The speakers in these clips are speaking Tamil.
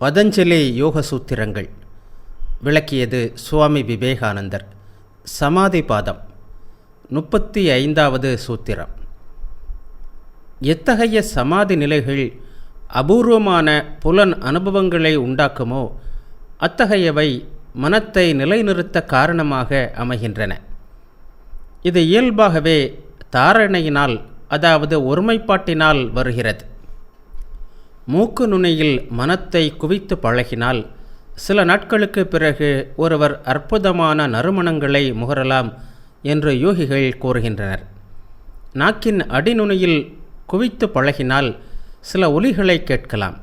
பதஞ்சலி யோக சூத்திரங்கள் விளக்கியது சுவாமி விவேகானந்தர். சமாதி பாதம் 35வது சூத்திரம். எத்தகைய சமாதி நிலைகள் அபூர்வமான புலன் அனுபவங்களை உண்டாக்குமோ அத்தகையவை மனத்தை நிலைநிறுத்த காரணமாக அமைகின்றன. இது இயல்பாகவே தாரணையினால், அதாவது ஒருமைப்பாட்டினால் வருகிறது. மூக்கு நுனியில் மனத்தை குவித்து பழகினால் சில நாட்களுக்கு பிறகு ஒருவர் அற்புதமான நறுமணங்களை முகரலாம் என்று யோகிகள் கூறுகின்றனர். நாக்கின் அடிநுனியில் குவித்து பழகினால் சில ஒலிகளை கேட்கலாம்.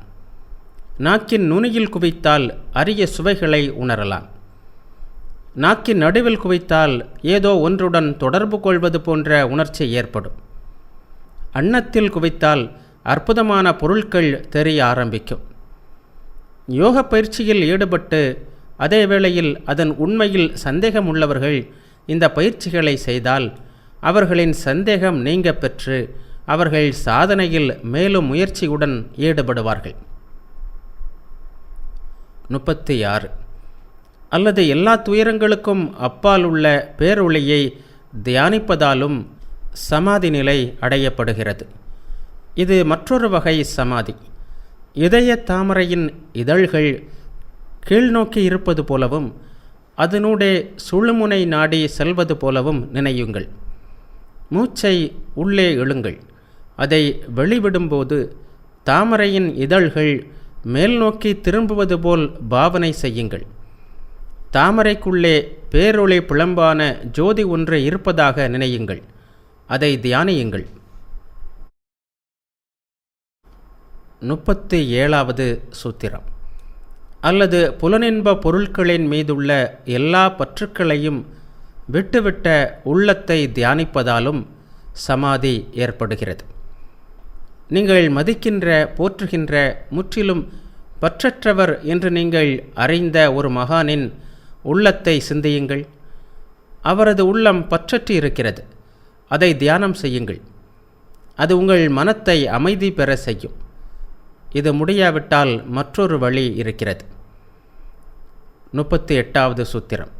நாக்கின் நுனியில் குவித்தால் அரிய சுவைகளை உணரலாம். நாக்கின் நடுவில் குவித்தால் ஏதோ ஒன்றுடன் தொடர்பு கொள்வது போன்ற உணர்ச்சி ஏற்படும். அன்னத்தில் குவித்தால் அற்புதமான பொருட்கள் தெரிய ஆரம்பிக்கும். யோக பயிற்சியில் ஈடுபட்டு அதே வேளையில் அதன் உண்மையில் சந்தேகம் உள்ளவர்கள் இந்த பயிற்சிகளை செய்தால் அவர்களின் சந்தேகம் நீங்க பெற்று அவர்கள் சாதனையில் மேலும் முயற்சியுடன் ஈடுபடுவார்கள். 36. அல்லது எல்லா துயரங்களுக்கும் அப்பால் உள்ள பேரொளியை தியானிப்பதாலும் சமாதி நிலை அடையப்படுகிறது. இது மற்றொரு வகை சமாதி. இதய தாமரையின் இதழ்கள் கீழ்நோக்கி இருப்பது போலவும் அதனூடே சுழுமுனை நாடி செல்வது போலவும் நினையுங்கள். மூச்சை உள்ளே இழுங்கள். அதை வெளிவிடும்போது தாமரையின் இதழ்கள் மேல் நோக்கி திரும்புவது போல் பாவனை செய்யுங்கள். தாமரைக்குள்ளே பேரொளி பிளம்பான ஜோதி ஒன்று இருப்பதாக நினையுங்கள். அதை தியானியுங்கள். 37வது சூத்திரம். அல்லது புலனின்ப பொருட்களின் மீதுள்ள எல்லா பற்றுக்களையும் விட்டுவிட்ட உள்ளத்தை தியானிப்பதாலும் சமாதி ஏற்படுகிறது. நீங்கள் மதிக்கின்ற, போற்றுகின்ற, முற்றிலும் பற்றற்றவர் என்று நீங்கள் அறிந்த ஒரு மகானின் உள்ளத்தை சிந்தியுங்கள். அவரது உள்ளம் பற்றற்று இருக்கிறது. அதை தியானம் செய்யுங்கள். அது உங்கள் மனத்தை அமைதி பெற செய்யும். இது முடியாவிட்டால் மற்றொரு வழி இருக்கிறது. 38வது சூத்திரம்.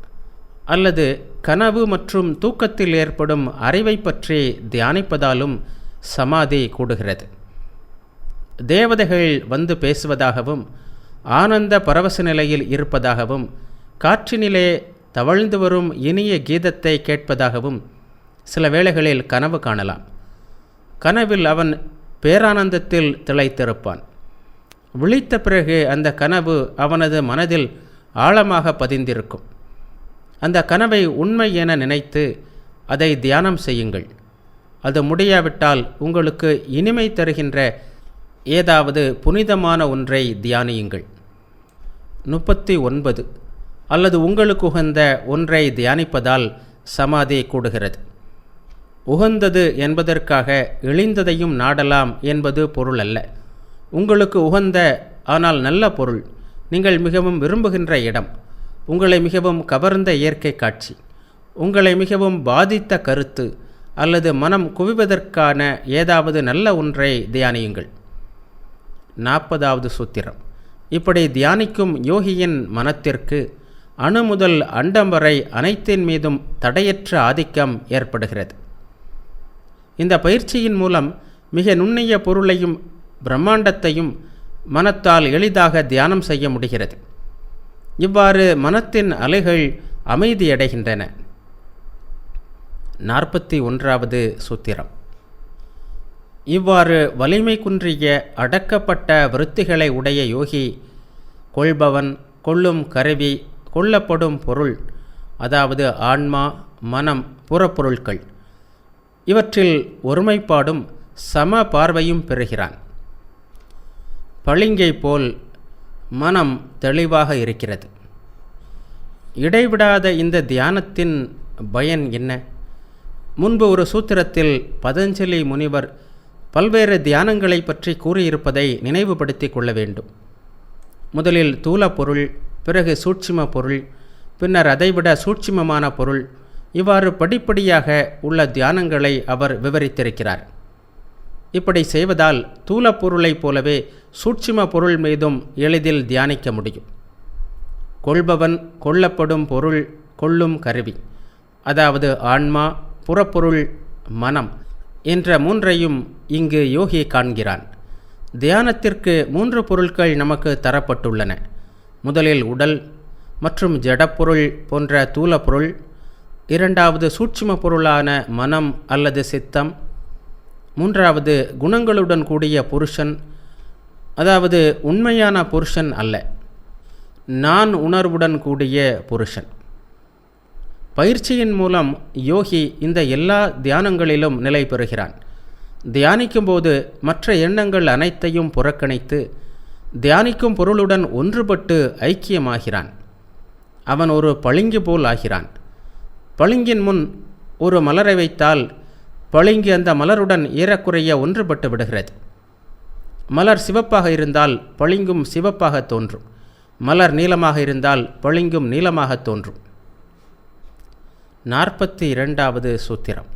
அல்லது கனவு மற்றும் தூக்கத்தில் ஏற்படும் அறிவை பற்றி தியானிப்பதாலும் சமாதி கூடுகிறது. தேவதைகள் வந்து பேசுவதாகவும் ஆனந்த பரவச நிலையில் இருப்பதாகவும் காற்றினிலே தவழ்ந்து வரும் இனிய கீதத்தை கேட்பதாகவும் சில வேளைகளில் கனவு காணலாம். கனவில் அவன் பேரானந்தத்தில் திளைத்திருப்பான். விழித்த பிறகு அந்த கனவு அவனது மனதில் ஆழமாக பதிந்திருக்கும். அந்த கனவை உண்மை என நினைத்து அதை தியானம் செய்யுங்கள். அது முடியாவிட்டால் உங்களுக்கு இனிமை தருகின்ற ஏதாவது புனிதமான ஒன்றை தியானியுங்கள். 39. அல்லது உங்களுக்கு உகந்த ஒன்றை தியானிப்பதால் சமாதி கூடுகிறது. உகந்தது என்பதற்காக இழிந்ததையும் நாடலாம் என்பது பொருள் அல்ல. உங்களுக்கு உகந்த ஆனால் நல்ல பொருள், நீங்கள் மிகவும் விரும்புகின்ற இடம், உங்களை மிகவும் கவர்ந்த இயற்கை காட்சி, உங்களை மிகவும் பாதித்த கருத்து அல்லது மனம் குவிவதற்கான ஏதாவது நல்ல ஒன்றை தியானியுங்கள். 40வது சூத்திரம். இப்படி தியானிக்கும் யோகியின் மனத்திற்கு அணு முதல் அண்டம் வரை அனைத்தின் மீதும் தடையற்ற ஆதிக்கம் ஏற்படுகிறது. இந்த பயிற்சியின் மூலம் மிக நுண்ணிய பொருளையும் பிரம்மாண்டத்தையும் மனத்தால் எளிதாக தியானம் செய்ய முடிகிறது. இவ்வாறு மனத்தின் அலைகள் அமைதியடைகின்றன. 41வது சூத்திரம். இவ்வாறு வலிமை குன்றிய அடக்கப்பட்ட விருத்திகளை உடைய யோகி கொள்பவன், கொள்ளும் கருவி, கொள்ளப்படும் பொருள், அதாவது ஆன்மா, மனம், புறப்பொருட்கள் இவற்றில் ஒருமைப்பாடும் சம பார்வையும் பெறுகிறான். பளிங்கை போல் மனம் தெளிவாக இருக்கிறது. இடைவிடாத இந்த தியானத்தின் பயன் என்ன? முன்பு ஒரு சூத்திரத்தில் பதஞ்சலி முனிவர் பல்வேறு தியானங்களை பற்றி கூறியிருப்பதை நினைவுபடுத்தி கொள்ள வேண்டும். முதலில் தூல பொருள், பிறகு சூட்சும பொருள், பின்னர் அதைவிட சூட்சுமமான பொருள், இவ்வாறு படிப்படியாக உள்ள தியானங்களை அவர் விவரித்திருக்கிறார். இப்படி செய்வதால் தூலப்பொருளைப் போலவே சூட்சும பொருள் மீதும் எளிதில் தியானிக்க முடியும். கொள்பவன், கொள்ளப்படும் பொருள், கொள்ளும் கருவி, அதாவது ஆன்மா, புறப்பொருள், மனம் என்ற மூன்றையும் இங்கு யோகி காண்கிறான். தியானத்திற்கு 3 பொருட்கள் நமக்கு தரப்பட்டுள்ளன. முதலில் உடல் மற்றும் ஜடப்பொருள் போன்ற தூலப்பொருள், இரண்டாவது சூட்சும பொருளான மனம் அல்லது சித்தம், மூன்றாவது குணங்களுடன் கூடிய புருஷன், அதாவது உண்மையான புருஷன் அல்ல, நான் உணர்வுடன் கூடிய புருஷன். பயிற்சியின் மூலம் யோகி இந்த எல்லா தியானங்களிலும் நிலை பெறுகிறான். தியானிக்கும்போது மற்ற எண்ணங்கள் அனைத்தையும் புறக்கணித்து தியானிக்கும் பொருளுடன் ஒன்றுபட்டு ஐக்கியமாகிறான். அவன் ஒரு பளிங்கு போல் ஆகிறான். பளிங்கின் முன் ஒரு மலரை வைத்தால் பளிங்கு அந்த மலருடன் ஏறக்குறைய ஒன்றுபட்டு விடுகிறது. மலர் சிவப்பாக இருந்தால் பளிங்கும் சிவப்பாக தோன்றும். மலர் நீளமாக இருந்தால் பளிங்கும் நீளமாக தோன்றும். 42வது சூத்திரம்.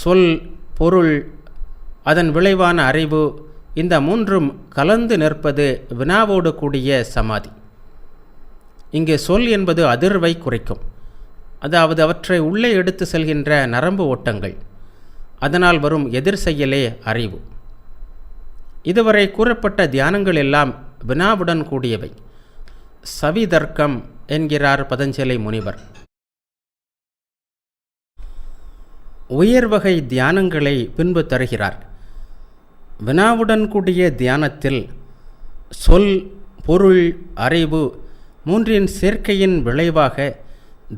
சொல், பொருள், அதன் விளைவான அறிவு, இந்த மூன்றும் கலந்து நிற்பது வினாவோடு கூடிய சமாதி. இங்கு சொல் என்பது அதிர்வை குறைக்கும், அதாவது அவற்றை உள்ளே எடுத்து செல்கின்ற நரம்பு ஓட்டங்கள். அதனால் வரும் எதிர் செயலே அறிவு. இதுவரை கூறப்பட்ட தியானங்கள் எல்லாம் வினாவுடன் கூடியவை. சவிதர்க்கம் என்கிறார் பதஞ்சலி முனிவர். உயர்வகை தியானங்களை பின்பு தருகிறார். வினாவுடன் கூடிய தியானத்தில் சொல், பொருள், அறிவு மூன்றின் சேர்க்கையின் விளைவாக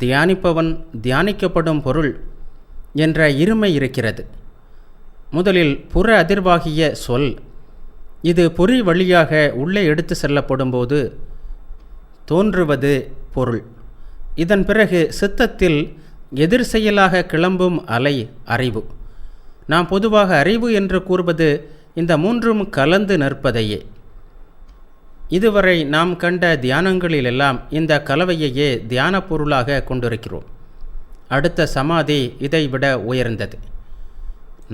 தியானிப்பவன், தியானிக்கப்படும் பொருள் என்ற இருமை இருக்கிறது. முதலில் புற அதிர்வாகிய சொல், இது பொறி வழியாக உள்ளே எடுத்து செல்லப்படும்போது தோன்றுவது பொருள். இதன் பிறகு சித்தத்தில் எதிர் செயலாக கிளம்பும் அலை அறிவு. நாம் பொதுவாக அறிவு என்று கூறுவது இந்த மூன்றும் கலந்து நிற்பதையே. இதுவரை நாம் கண்ட தியானங்களிலெல்லாம் இந்த கலவையையே தியான பொருளாக கொண்டிருக்கிறோம். அடுத்த சமாதி இதைவிட உயர்ந்தது.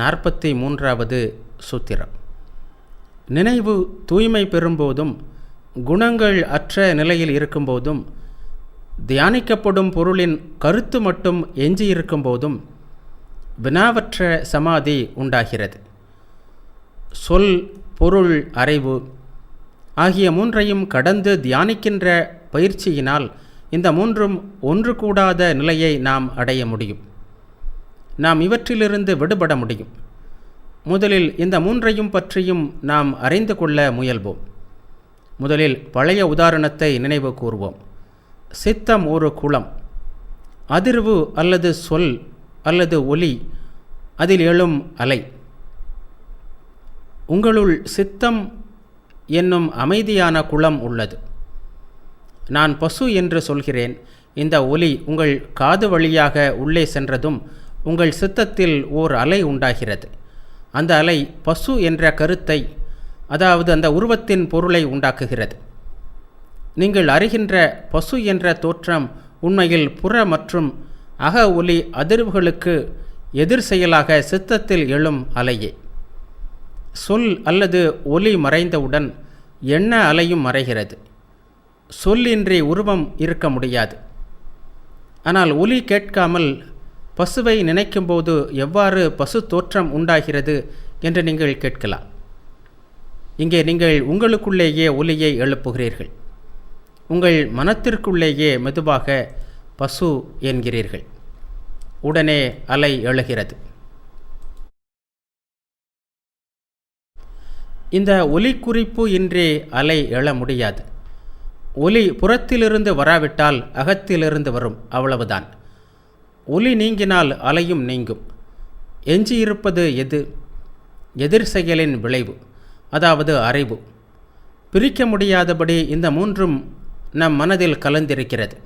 43வது சூத்திரம். நினைவு தூய்மை பெறும்போதும் குணங்கள் அற்ற நிலையில் இருக்கும்போதும் தியானிக்கப்படும் பொருளின் கருத்து மட்டும் எஞ்சியிருக்கும் போதும் வினாவற்ற சமாதி உண்டாகிறது. சொல், பொருள், அறிவு ஆகிய மூன்றையும் கடந்து தியானிக்கின்ற பயிற்சியினால் இந்த மூன்றும் ஒன்று கூடாத நிலையை நாம் அடைய முடியும். நாம் இவற்றிலிருந்து விடுபட முடியும். முதலில் இந்த மூன்றையும் பற்றியும் நாம் அறிந்து கொள்ள முயல்வோம். முதலில் பழைய உதாரணத்தை நினைவு கூர்வோம். சித்தம் ஒரு குளம். அதிர்வு அல்லது சொல் அல்லது ஒலி, அதில் எழும் அலை. உங்களுள் சித்தம் என்னும் அமைதியான குளம் உள்ளது. நான் பசு என்று சொல்கிறேன். இந்த ஒலி உங்கள் காது வழியாக உள்ளே சென்றதும் உங்கள் சித்தத்தில் ஓர் அலை உண்டாகிறது. அந்த அலை பசு என்ற கருத்தை, அதாவது அந்த உருவத்தின் பொருளை உண்டாக்குகிறது. நீங்கள் அறிகின்ற பசு என்ற தோற்றம் உண்மையில் புற மற்றும் அக ஒலி அதிர்வுகளுக்கு எதிர் செயலாக சித்தத்தில் எழும் அலையே. சொல் அல்லது ஒலி மறைந்தவுடன் எண்ண அலையும் மறைகிறது. சொல்லின்றி உருவம் இருக்க முடியாது. ஆனால் ஒலி கேட்காமல் பசுவை நினைக்கும்போது எவ்வாறு பசு தோற்றம் உண்டாகிறது என்று நீங்கள் கேட்கலாம். இங்கே நீங்கள் உங்களுக்குள்ளேயே ஒலியை எழுப்புகிறீர்கள். உங்கள் மனத்திற்குள்ளேயே மெதுவாக பசு என்கிறீர்கள். உடனே அலை எழுகிறது. இந்த ஒலி குறிப்பு இன்றி அலை எழ முடியாது. ஒலி புறத்திலிருந்து வராவிட்டால் அகத்திலிருந்து வரும், அவ்வளவுதான். ஒலி நீங்கினால் அலையும் நீங்கும். எஞ்சியிருப்பது எது? எதிர் செயலின் விளைவு, அதாவது அறிவு. பிரிக்க முடியாதபடி இந்த மூன்றும் நம் மனதில் கலந்திருக்கிறது.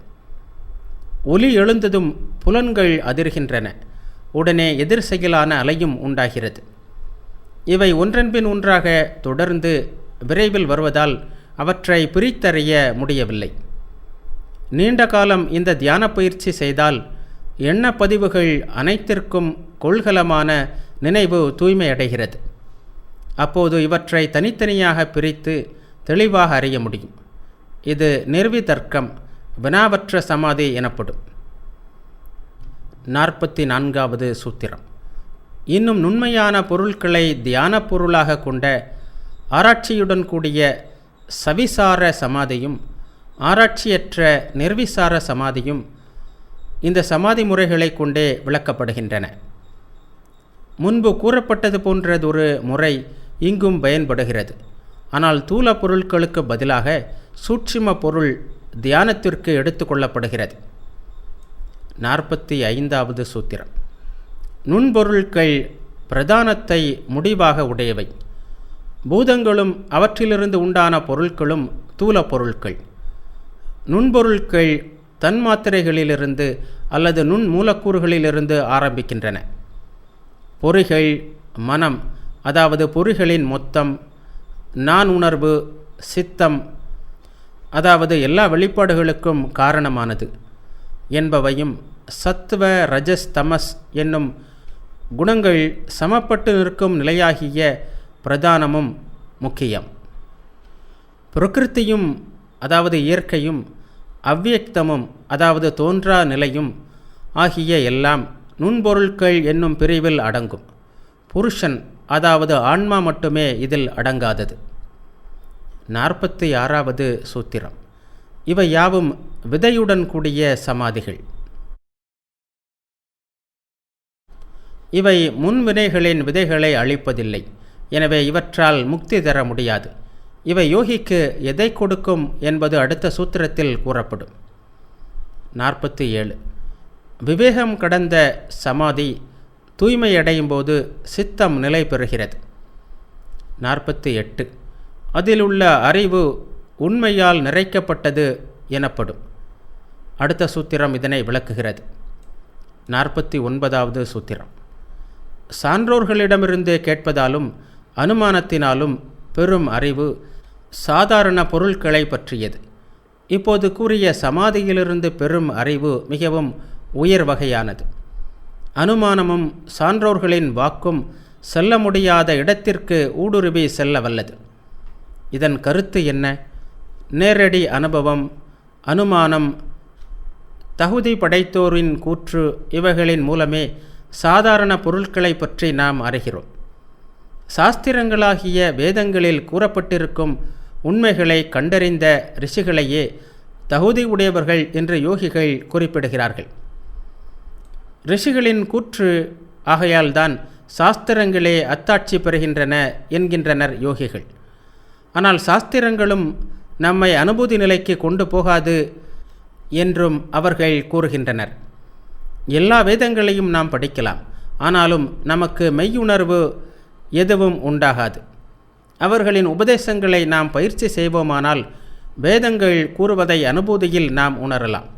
ஒலி எழுந்ததும் புலன்கள் அதிர்கின்றன. உடனே எதிர் செயலான அலையும் உண்டாகிறது. இவை ஒன்றன்பின் ஒன்றாக தொடர்ந்து விரைவில் வருவதால் அவற்றை பிரித்தறிய முடியவில்லை. நீண்ட காலம் இந்த தியான பயிற்சி செய்தால் எண்ணப்பதிவுகள் அனைத்திற்கும் கொள்கலமான நினைவு தூய்மையடைகிறது. அப்போது இவற்றை தனித்தனியாக பிரித்து தெளிவாக அறிய முடியும். இது நிர்விதர்க்கம், வினாவற்ற சமாதி எனப்படும். 44வது சூத்திரம். இன்னும் நுண்மையான பொருட்களை தியான பொருளாக கொண்ட ஆராய்ச்சியுடன் கூடிய சவிசார சமாதியும் ஆராய்ச்சியற்ற நிர்விசார சமாதியும் இந்த சமாதி முறைகளை கொண்டே விளக்கப்படுகின்றன. முன்பு கூறப்பட்டது போன்றதொரு முறை இங்கும் பயன்படுகிறது. ஆனால் தூல பொருட்களுக்கு பதிலாக சூட்சும பொருள் தியானத்திற்கு எடுத்துக்கொள்ளப்படுகிறது. 45வது சூத்திரம். நுண்பொருட்கள் பிரதானத்தை முடிவாக உடையவை. பூதங்களும் அவற்றிலிருந்து உண்டான பொருட்களும் தூல பொருட்கள். நுண்பொருட்கள் தன்மாத்திரைகளிலிருந்து அல்லது நுண் மூலக்கூறுகளிலிருந்து ஆரம்பிக்கின்றன. பொறிகள், மனம், அதாவது பொறிகளின் மொத்தம், நான் உணர்வு, சித்தம், அதாவது எல்லா வெளிப்பாடுகளுக்கும் காரணமானது என்பவையும் சத்துவ, ரஜஸ், தமஸ் என்னும் குணங்கள் சமப்பட்டு நிற்கும் நிலையாகிய பிரதானமும் முக்கியம். பிரகிருத்தியும் அதாவது இயற்கையும், அவ்வியக்தமும் அதாவது தோன்றா நிலையும் ஆகிய எல்லாம் நுண்பொருட்கள் என்னும் பிரிவில் அடங்கும். புருஷன் அதாவது ஆன்மா மட்டுமே இதில் அடங்காதது. 46வது சூத்திரம். இவை யாவும் விதையுடன் கூடிய சமாதிகள். இவை முன்வினைகளின் விதைகளை அழிப்பதில்லை. எனவே இவற்றால் முக்தி தர முடியாது. இவை யோகிக்கு எதை கொடுக்கும் என்பது அடுத்த சூத்திரத்தில் கூறப்படும். 47. விவேகம் கடந்த சமாதி தூய்மையடையும் போது சித்தம் நிலை பெறுகிறது. 48. அதிலுள்ள அறிவு உண்மையால் நிறைக்கப்பட்டது எனப்படும். அடுத்த சூத்திரம் இதனை விளக்குகிறது. 49வது சூத்திரம். சான்றோர்களிடமிருந்து கேட்பதாலும் அனுமானத்தினாலும் பெரும் அறிவு சாதாரண பொருட்களை பற்றியது. இப்போது கூறிய சமாதியிலிருந்து பெரும் அறிவு மிகவும் உயர் வகையானது. அனுமானமும் சான்றோர்களின் வாக்கும் செல்ல முடியாத இடத்திற்கு ஊடுருவி செல்ல வல்லது. இதன் கருத்து என்ன? நேரடி அனுபவம், அனுமானம், தகுதி படைத்தோரின் கூற்று இவைகளின் மூலமே சாதாரண பொருட்களை பற்றி நாம் அறிகிறோம். சாஸ்திரங்களாகிய வேதங்களில் கூறப்பட்டிருக்கும் உண்மைகளை கண்டறிந்த ரிஷிகளையே தகுதி உடையவர்கள் என்று யோகிகள் குறிப்பிடுகிறார்கள். ரிஷிகளின் கூற்று ஆகையால்தான் சாஸ்திரங்களே அத்தாட்சி பெறுகின்றன என்கின்றனர் யோகிகள். ஆனால் சாஸ்திரங்களும் நம்மை அனுபூதி நிலைக்கு கொண்டு போகாது என்றும் அவர்கள் கூறுகின்றனர். எல்லா வேதங்களையும் நாம் படிக்கலாம், ஆனாலும் நமக்கு மெய்யுணர்வு எதுவும் உண்டாகாது. அவர்களின் உபதேசங்களை நாம் பயிற்சி செய்வோமானால் வேதங்கள் கூறுவதை அனுபூதியில் நாம் உணரலாம்.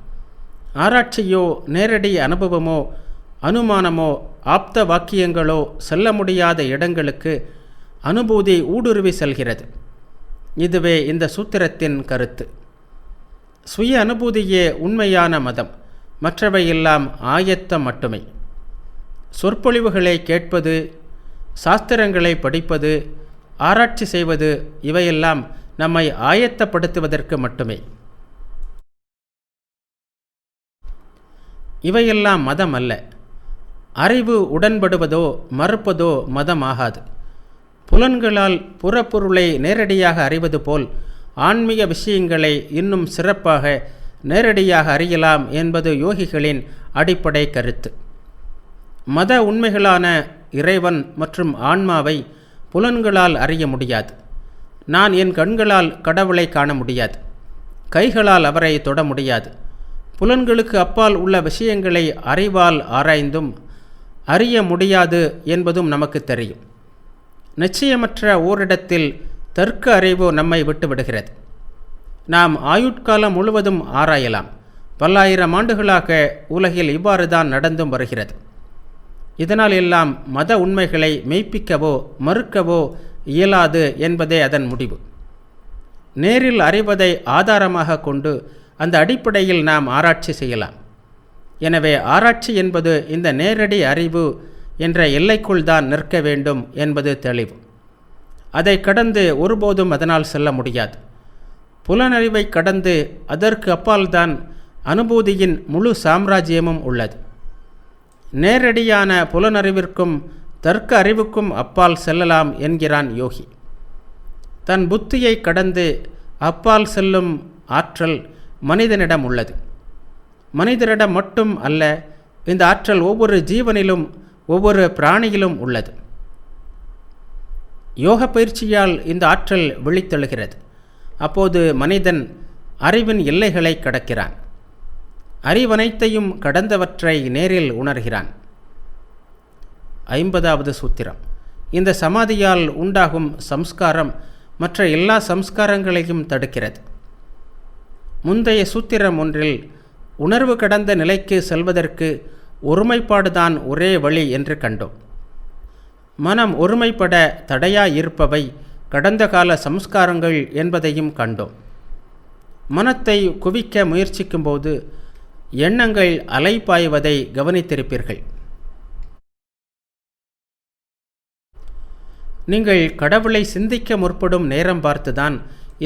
ஆராய்ச்சியோ நேரடி அனுபவமோ அனுமானமோ ஆப்த வாக்கியங்களோ செல்ல முடியாத இடங்களுக்கு அனுபூதி ஊடுருவி செல்கிறது. இதுவே இந்த சூத்திரத்தின் கருத்து. சுய அனுபூதியே உண்மையான மதம், மற்றவையெல்லாம் ஆயத்தம் மட்டுமே. சொற்பொழிவுகளை கேட்பது, சாஸ்திரங்களை படிப்பது, ஆராய்ச்சி செய்வது இவையெல்லாம் நம்மை ஆயத்தப்படுத்துவதற்கு மட்டுமே. இவையெல்லாம் மதம் அல்ல. அறிவு உடன்படுவதோ மறுப்பதோ மதமாகாது. புலன்களால் புறப்பொருளை நேரடியாக அறிவது போல் ஆன்மீக விஷயங்களை இன்னும் சிறப்பாக நேரடியாக அறியலாம் என்பது யோகிகளின் அடிப்படை கருத்து. மத உண்மைகளான இறைவன் மற்றும் ஆன்மாவை புலன்களால் அறிய முடியாது. நான் என் கண்களால் கடவுளை காண முடியாது, கைகளால் அவரை தொட முடியாது. புலன்களுக்கு அப்பால் உள்ள விஷயங்களை அறிவால் ஆராய்ந்தும் அறிய முடியாது என்பதும் நமக்கு தெரியும். நிச்சயமற்ற ஓரிடத்தில் தர்க்க அறிவு நம்மை விட்டுவிடுகிறது. நாம் ஆயுட்காலம் முழுவதும் ஆராயலாம். பல்லாயிரம் ஆண்டுகளாக உலகில் இவ்வாறு தான் நடந்தும் வருகிறது. இதனால் எல்லாம் மத உண்மைகளை மெய்ப்பிக்கவோ மறுக்கவோ இயலாது என்பதே அதன் முடிவு. நேரில் அறிவதை ஆதாரமாக கொண்டு அந்த அடிப்படையில் நாம் ஆராய்ச்சி செய்யலாம். எனவே ஆராய்ச்சி என்பது இந்த நேரடி அறிவு என்ற எல்லைக்குள் தான் நிற்க வேண்டும் என்பது தெளிவு. அதை கடந்து ஒருபோதும் அதனால் செல்ல முடியாது. புலனறிவை கடந்து அதற்கு அப்பால்தான் அனுபூதியின் முழு சாம்ராஜ்யமும் உள்ளது. நேரடியான புலனறிவிற்கும் தர்க்க அறிவுக்கும் அப்பால் செல்லலாம் என்கிறான் யோகி. தன் புத்தியை கடந்து அப்பால் செல்லும் ஆற்றல் மனிதனிடம் உள்ளது. மனிதனிடம் மட்டும் அல்ல, இந்த ஆற்றல் ஒவ்வொரு ஜீவனிலும் ஒவ்வொரு பிராணியிலும் உள்ளது. யோக பயிற்சியால் இந்த ஆற்றல் விழித்தெழுகிறது. அப்போது மனிதன் அறிவின் எல்லைகளை கடக்கிறான். அறிவனைத்தையும் கடந்தவற்றை நேரில் உணர்கிறான். 50வது சூத்திரம். இந்த சமாதியால் உண்டாகும் சம்ஸ்காரம் மற்ற எல்லா சம்ஸ்காரங்களையும் தடுக்கிறது. முந்தைய சூத்திரம் ஒன்றில் உணர்வு கடந்த நிலைக்கு செல்வதற்கு ஒருமைப்பாடுதான் ஒரே வழி என்று கண்டோம். மனம் ஒருமைப்பட தடையாயிருப்பவை கடந்த கால சம்ஸ்காரங்கள் என்பதையும் கண்டோம். மனத்தை குவிக்க முயற்சிக்கும்போது எண்ணங்கள் அலைபாய்வதை கவனித்திருப்பீர்கள். நீங்கள் கடவுளை சிந்திக்க முற்படும் நேரம் பார்த்துதான்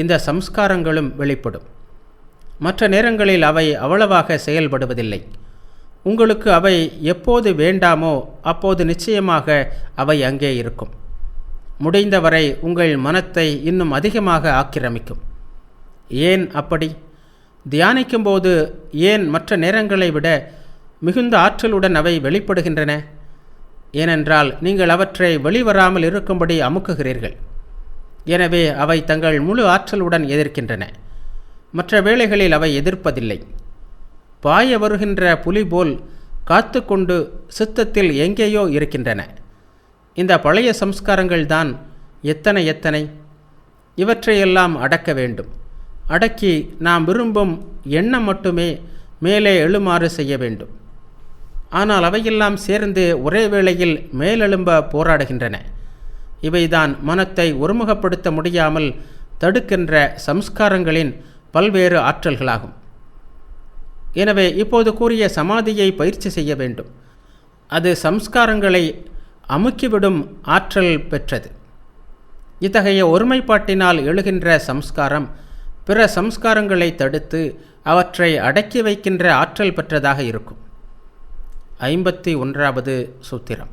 இந்த சம்ஸ்காரங்களும் வெளிப்படும். மற்ற நேரங்களில் அவை அவ்வளவாக செயல்படுவதில்லை. உங்களுக்கு அவை எப்போது வேண்டாமோ அப்போது நிச்சயமாக அவை அங்கே இருக்கும். முடிந்தவரை உங்கள் மனத்தை இன்னும் அதிகமாக ஆக்கிரமிக்கும். ஏன் அப்படி? தியானிக்கும்போது ஏன் மற்ற நேரங்களை விட மிகுந்த ஆற்றலுடன் அவை வெளிப்படுகின்றன? ஏனென்றால் நீங்கள் அவற்றை வெளிவராமல் இருக்கும்படி அமுக்குகிறீர்கள். எனவே அவை தங்கள் முழு ஆற்றலுடன் எதிர்க்கின்றன. மற்ற வேளைகளில் அவை எதிர்ப்பதில்லை. பாய வருகின்ற புலி போல் காத்து கொண்டு சித்தத்தில் எங்கேயோ இருக்கின்றன. இந்த பழைய சம்ஸ்காரங்கள்தான் எத்தனை! இவற்றையெல்லாம் அடக்க வேண்டும். அடக்கி நாம் விரும்பும் எண்ணம் மட்டுமே மேலே எழுமாறு செய்ய வேண்டும். ஆனால் அவையெல்லாம் சேர்ந்து ஒரே வேளையில் மேலெழும்ப போராடுகின்றன. இவைதான் மனத்தை ஒருமுகப்படுத்த முடியாமல் தடுக்கின்ற சம்ஸ்காரங்களின் பல்வேறு ஆற்றல்களாகும். எனவே இப்போது கூறிய சமாதியை பயிற்சி செய்ய வேண்டும். அது சம்ஸ்காரங்களை அமுக்கிவிடும் ஆற்றல் பெற்றது. இத்தகைய ஒருமைப்பாட்டினால் எழுகின்ற சம்ஸ்காரம் பிற சம்ஸ்காரங்களை தடுத்து அவற்றை அடக்கி வைக்கின்ற ஆற்றல் பெற்றதாக இருக்கும். 51வது சூத்திரம்.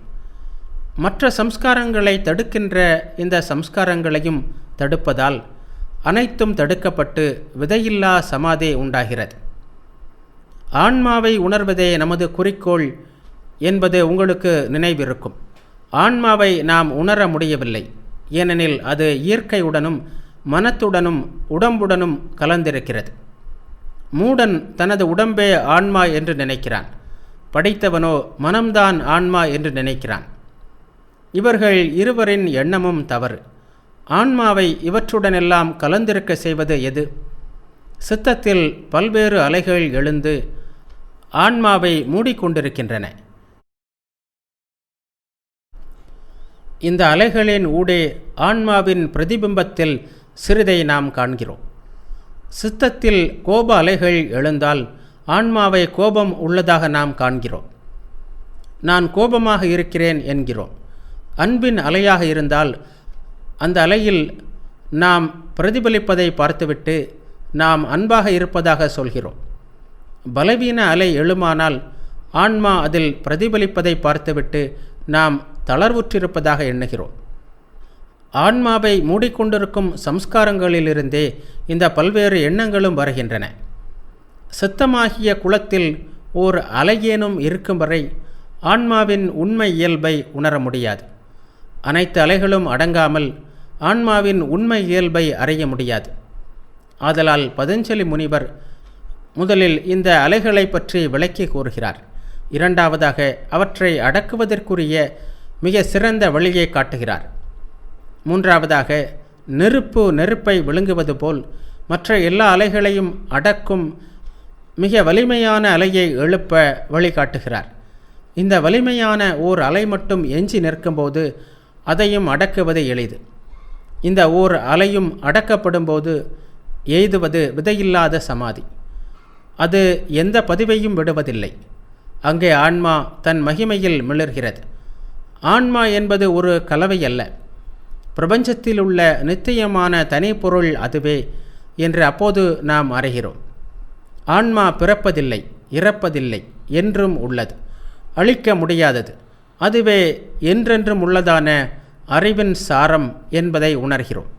மற்ற சம்ஸ்காரங்களை தடுக்கின்ற இந்த சம்ஸ்காரங்களையும் தடுப்பதால் அனைத்தும் தடுக்கப்பட்டு விதையில்லா சமாதி உண்டாகிறது. ஆன்மாவை உணர்வதே நமது குறிக்கோள் என்பது உங்களுக்கு நினைவிருக்கும். ஆன்மாவை நாம் உணர முடியவில்லை. ஏனெனில் அது இயற்கையுடனும் மனத்துடனும் உடம்புடனும் கலந்திருக்கிறது. மூடன் தனது உடம்பே ஆன்மா என்று நினைக்கிறான். படித்தவனோ மனம்தான் ஆன்மா என்று நினைக்கிறான். இவர்கள் இருவரின் எண்ணமும் தவறு. ஆன்மாவை இவற்றுடனெல்லாம் கலந்திருக்க செய்வது எது? சித்தத்தில் பல்வேறு அலைகள் எழுந்து ஆன்மாவை மூடிக்கொண்டிருக்கின்றன. இந்த அலைகளின் ஊடே ஆன்மாவின் பிரதிபிம்பத்தில் சிறிதை நாம் காண்கிறோம். சித்தத்தில் கோப அலைகள் எழுந்தால் ஆன்மாவை கோபம் உள்ளதாக நாம் காண்கிறோம். நான் கோபமாக இருக்கிறேன் என்கிறோம். அன்பின் அலையாக இருந்தால் அந்த அலையில் நாம் பிரதிபலிப்பதை பார்த்துவிட்டு நாம் அன்பாக இருப்பதாக சொல்கிறோம். பலவீன அலை எழுமானால் ஆன்மா அதில் பிரதிபலிப்பதை பார்த்துவிட்டு நாம் தளர்வுற்றிருப்பதாக எண்ணுகிறோம். ஆன்மாவை மூடிக்கொண்டிருக்கும் சம்ஸ்காரங்களிலிருந்தே இந்த பல்வேறு எண்ணங்களும் வருகின்றன. சித்தமாகிய குளத்தில் ஓர் அலையேனும் இருக்கும் வரை ஆன்மாவின் உண்மை இயல்பை உணர முடியாது. அனைத்து அலைகளும் அடங்காமல் ஆன்மாவின் உண்மை இயல்பை அறிய முடியாது. ஆதலால் பதஞ்சலி முனிவர் முதலில் இந்த அலைகளை பற்றி விளக்கி கூறுகிறார். இரண்டாவதாக அவற்றை அடக்குவதற்குரிய மிக சிறந்த வழியை காட்டுகிறார். மூன்றாவதாக நெருப்பை விழுங்குவது போல் மற்ற எல்லா அலைகளையும் அடக்கும் மிக வலிமையான அலையை எழுப்ப வழிகாட்டுகிறார். இந்த வலிமையான ஓர் அலை மட்டும் எஞ்சி நிற்கும்போது அதையும் அடக்குவது எளிது. இந்த ஓர் அலையும் அடக்கப்படும்போது எய்துவது விதையில்லாத சமாதி. அது எந்த பதிவையும் விடுவதில்லை. அங்கே ஆன்மா தன் மகிமையில் மிளர்கிறது. ஆன்மா என்பது ஒரு கலவை அல்ல. பிரபஞ்சத்தில் உள்ள நித்தியமான தனிப்பொருள் அதுவே என்று அப்போது நாம் அறிகிறோம். ஆன்மா பிறப்பதில்லை, இறப்பதில்லை, என்றும் உள்ளது, அழிக்க முடியாதது. அதுவே என்றென்றும் உள்ளதான அறிவின் சாரம் என்பதை உணர்கிறோம்.